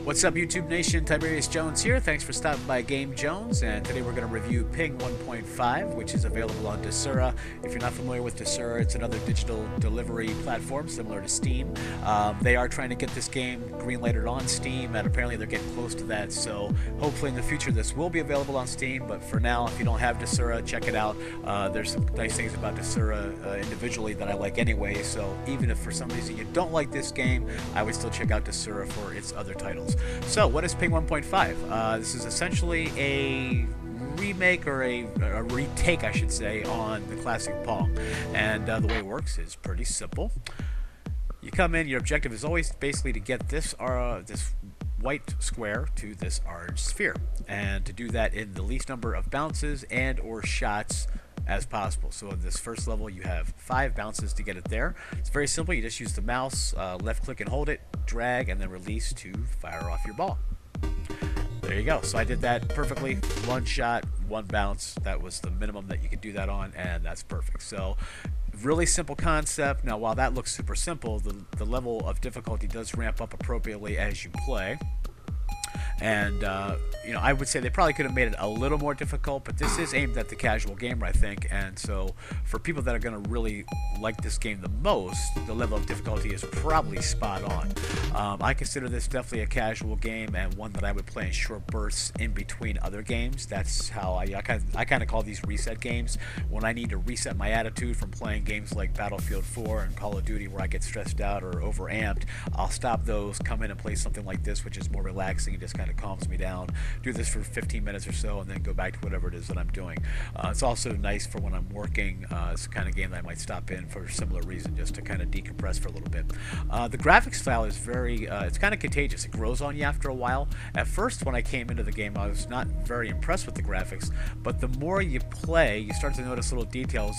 What's up, YouTube Nation? Tiberius Jonez here. Thanks for stopping by GameJonez, and today we're going to review Ping 1.5, which is available on Desura. If you're not familiar with Desura, it's another digital delivery platform similar to Steam. They are trying to get this game greenlighted on Steam, and apparently they're getting close to that, so hopefully in the future this will be available on Steam, but for now, if you don't have Desura, check it out. There's some nice things about Desura individually that I like anyway, so even if for some reason you don't like this game, I would still check out Desura for its other titles. So, what is Ping 1.5? This is essentially a remake or a retake, I should say, on the classic Pong. And the way it works is pretty simple. You come in, your objective is always basically to get this white square to this orange sphere, and to do that in the least number of bounces and or shots as possible. So in this first level you have 5 bounces to get it there. It's very simple. You just use the mouse, left click and hold it, drag, and then release to fire off your ball. There you go. So I did that perfectly. 1 shot, 1 bounce. That was the minimum that you could do that on, and that's perfect. So really simple concept. Now while that looks super simple, the level of difficulty does ramp up appropriately as you play. And you know, I would say they probably could have made it a little more difficult, but this is aimed at the casual gamer, I think, and so for people that are going to really like this game the most, the level of difficulty is probably spot on. I consider this definitely a casual game and one that I would play in short bursts in between other games. That's how I kind of call these reset games. When I need to reset my attitude from playing games like Battlefield 4 and Call of Duty where I get stressed out or overamped, I'll stop those, come in and play something like this, which is more relaxing and just kind of calms me down. Do this for 15 minutes or so and then go back to whatever it is that I'm doing. It's also nice for when I'm working. It's the kind of game that I might stop in for a similar reason, just to kind of decompress for a little bit. The graphics style is very, it's kind of contagious. It grows on you after a while. At first, when I came into the game, I was not very impressed with the graphics, but the more you play, you start to notice little details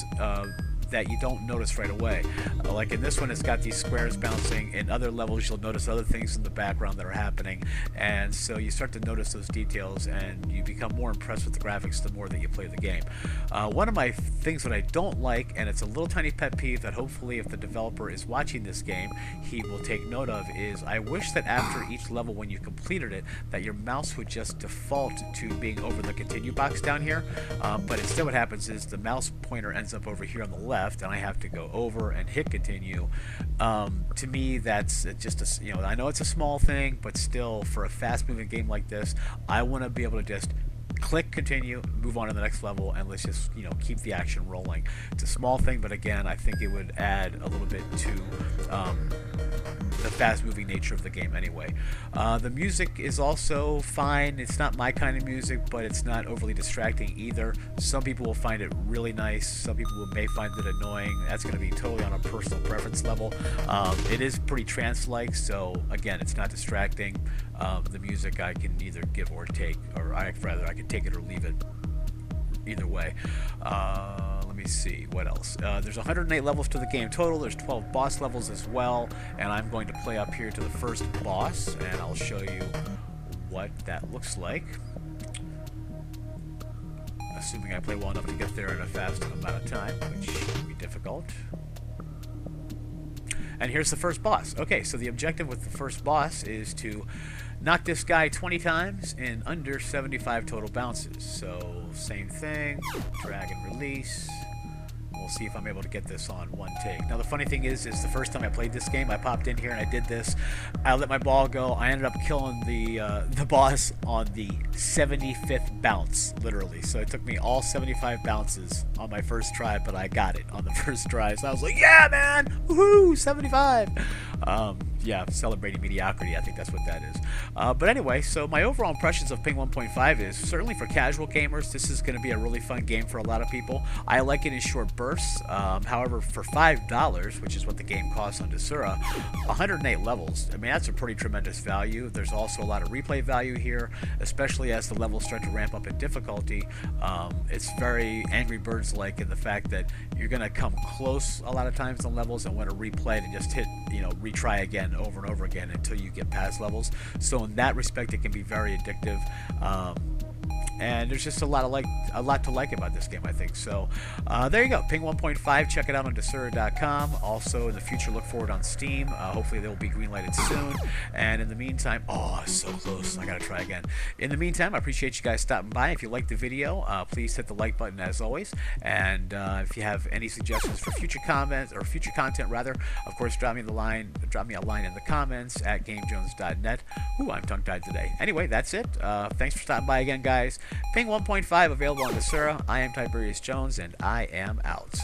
that you don't notice right away. Like in this one, it's got these squares bouncing. In other levels, you'll notice other things in the background that are happening, and so you start to notice those details, and you become more impressed with the graphics the more that you play the game. One of my things that I don't like, and it's a little tiny pet peeve that hopefully if the developer is watching this game, he will take note of, is I wish that after each level when you completed it, that your mouse would just default to being over the continue box down here, but instead what happens is the mouse pointer ends up over here on the left, and I have to go over and hit continue. To me, that's just a, you know, I know it's a small thing, but still, for a fast-moving game like this, I want to be able to just click continue, move on to the next level, and let's just, you know, keep the action rolling. It's a small thing, but again, I think it would add a little bit to the fast-moving nature of the game anyway. The music is also fine. It's not my kind of music, but it's not overly distracting either. Some people will find it really nice. Some people may find it annoying. That's going to be totally on a personal preference level. It is pretty trance-like, so again, it's not distracting. The music I can either give or take, or I can take it or leave it. Either way. Let me see what else. There's 108 levels to the game total. There's 12 boss levels as well, and I'm going to play up here to the first boss, and I'll show you what that looks like, assuming I play well enough to get there in a fast amount of time, which should be difficult. And here's the first boss. Okay, so the objective with the first boss is to knock this guy 20 times in under 75 total bounces. So same thing, drag and release. We'll see if I'm able to get this on one take. Now the funny thing is the first time I played this game, I popped in here and I did this. I let my ball go. I ended up killing the boss on the 75th bounce, literally. So it took me all 75 bounces on my first try, but I got it on the first try. So I was like, yeah, man, woohoo, 75. Yeah, celebrating mediocrity, I think that's what that is. But anyway, so my overall impressions of Ping 1.5 is, certainly for casual gamers, this is going to be a really fun game for a lot of people. I like it in short bursts. However, for $5, which is what the game costs on Desura, 108 levels, I mean, that's a pretty tremendous value. There's also a lot of replay value here, especially as the levels start to ramp up in difficulty. It's very Angry Birds-like in the fact that you're going to come close a lot of times on levels and want to replay it and just hit, you know, retry again over and over again until you get past levels. So in that respect, it can be very addictive. and there's just a lot to like about this game, I think. So there you go, Ping 1.5. Check it out on Desura.com. Also, in the future, look for it on Steam. Hopefully, they will be greenlighted soon. And in the meantime, oh, so close. I gotta try again. In the meantime, I appreciate you guys stopping by. If you liked the video, please hit the like button as always. And if you have any suggestions for future comments or future content, rather, of course, drop me a line in the comments at GameJonez.net. Ooh, I'm tongue-tied today. Anyway, that's it. Thanks for stopping by again, guys. Ping 1.5 available on Desura. I am Tiberius Jonez, and I am out.